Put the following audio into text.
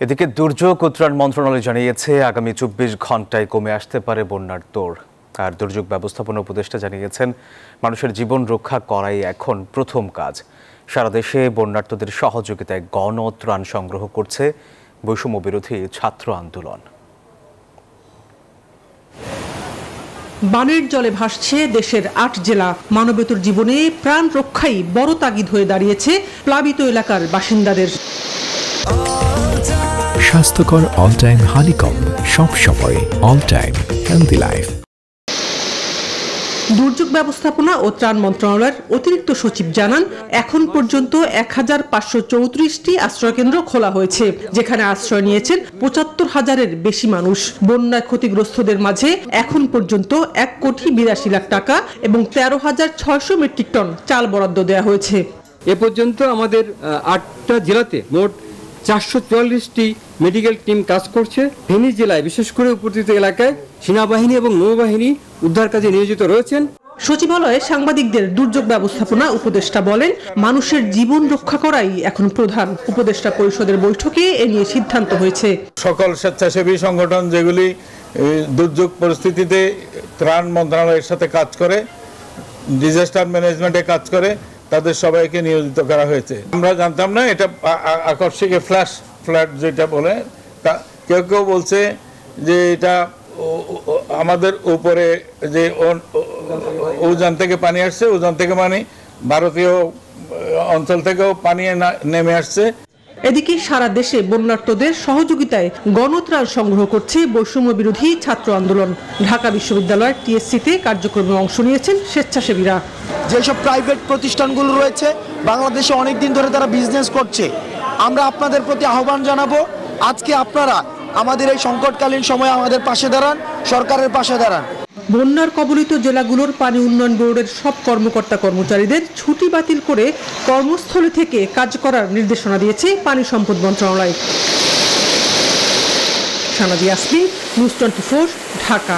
এদিকে দুর্যোগ ও ত্রাণ মন্ত্রণালয় জানিয়েছে আগামী ২৪ ঘন্টায় কমে আসতে পারে বন্যার দৌড়। আর দুর্যোগ ব্যবস্থাপনা উপদেষ্টা জানিয়েছেন মানুষের জীবন রক্ষা করাই এখন প্রথম কাজ। সারা দেশে বন্যার্তদের সহযোগিতায় গণত্রাণ সংগ্রহ করছে বৈষম্য বিরোধী ছাত্র আন্দোলন। বানের জলে ভাসছে দেশের ৮ জেলা। মানবতার জীবনে প্রাণ রক্ষাই বড় তাগিদ হয়ে দাঁড়িয়েছে প্লাবিত এলাকার বাসিন্দাদের। স্বাস্থ্যকর অল টাইম হানিকম, সব সময় অল টাইম হেলদি লাইফ। দুর্যোগ ব্যবস্থাপনা ও ত্রাণ মন্ত্রণালয়ের অতিরিক্ত সচিব জানান, এখন পর্যন্ত ১৫৩৪টি আশ্রয়কেন্দ্র খোলা হয়েছে, যেখানে আশ্রয় নিয়েছেন ৭৫,০০০-এর বেশি মানুষ। বন্যায় ক্ষতিগ্রস্তদের মাঝে এখন পর্যন্ত ১,৮২,০০,০০০ টাকা এবং ১৩,৬০০ মেট্রিক টন চাল বরাদ্দ দেওয়া হয়েছে। এ পর্যন্ত আমাদের ৮টা জেলাতে মোট ৪৪৪টি মেডিকেল টিম কাজ করছে। ফেনী জেলায় বিশেষ করে উপদ্রুত এলাকায় সেনাবাহিনী এবং নৌবাহিনী উদ্ধার কাজে নিয়োজিত রয়েছেন। সচিবালয়ে সাংবাদিকদের দুর্যোগ ব্যবস্থাপনা উপদেষ্টা বলেন, মানুষের জীবন রক্ষা করাই এখন প্রধান। উপদেষ্টা পরিষদের বৈঠকে এ নিয়ে সিদ্ধান্ত হয়েছে। সকল স্বেচ্ছাসেবী সংগঠন যেগুলি দুর্যোগ পরিস্থিতিতে ত্রাণ মন্ত্রণালয়ের সাথে কাজ করে, ডিজাস্টার ম্যানেজমেন্টে কাজ করে, তাদের সবাইকে নিয়োজিত করা হয়েছে। আমরা জানতাম না এটা আকস্মিক ফ্ল্যাশ ফ্লাড যেটা বলে, তা কেউ কেউ বলছে যে এটা আমাদের উপরে যে উজান থেকে পানি আসছে, উজান থেকে মানে ভারতীয় অঞ্চল থেকেও পানি নেমে আসছে। এদিকে সারা দেশে বন্যার্তদের সহযোগিতায় গণত্রাণ সংগ্রহ করছে বৈষম্য বিরোধী ছাত্র আন্দোলন। ঢাকা বিশ্ববিদ্যালয়ের টিএসসিতে কার্যক্রমে অংশ নিয়েছেন স্বেচ্ছাসেবীরা। যেসব প্রাইভেট প্রতিষ্ঠানগুলো রয়েছে বাংলাদেশে অনেক দিন ধরে তারা বিজনেস করছে, আমরা আপনাদের প্রতি আহ্বান জানাবো, আজকে আপনারা আমাদের এই সংকটকালীন সময়ে আমাদের পাশে দাঁড়ান, সরকারের পাশে দাঁড়ান। বন্যার কবলিত জেলাগুলোর পানি উন্নয়ন বোর্ডের সব কর্মকর্তা কর্মচারীদের ছুটি বাতিল করে কর্মস্থলে থেকে কাজ করার নির্দেশনা দিয়েছে পানি সম্পদ মন্ত্রণালয়। সানাজি আসমি, নিউজ 24, ঢাকা।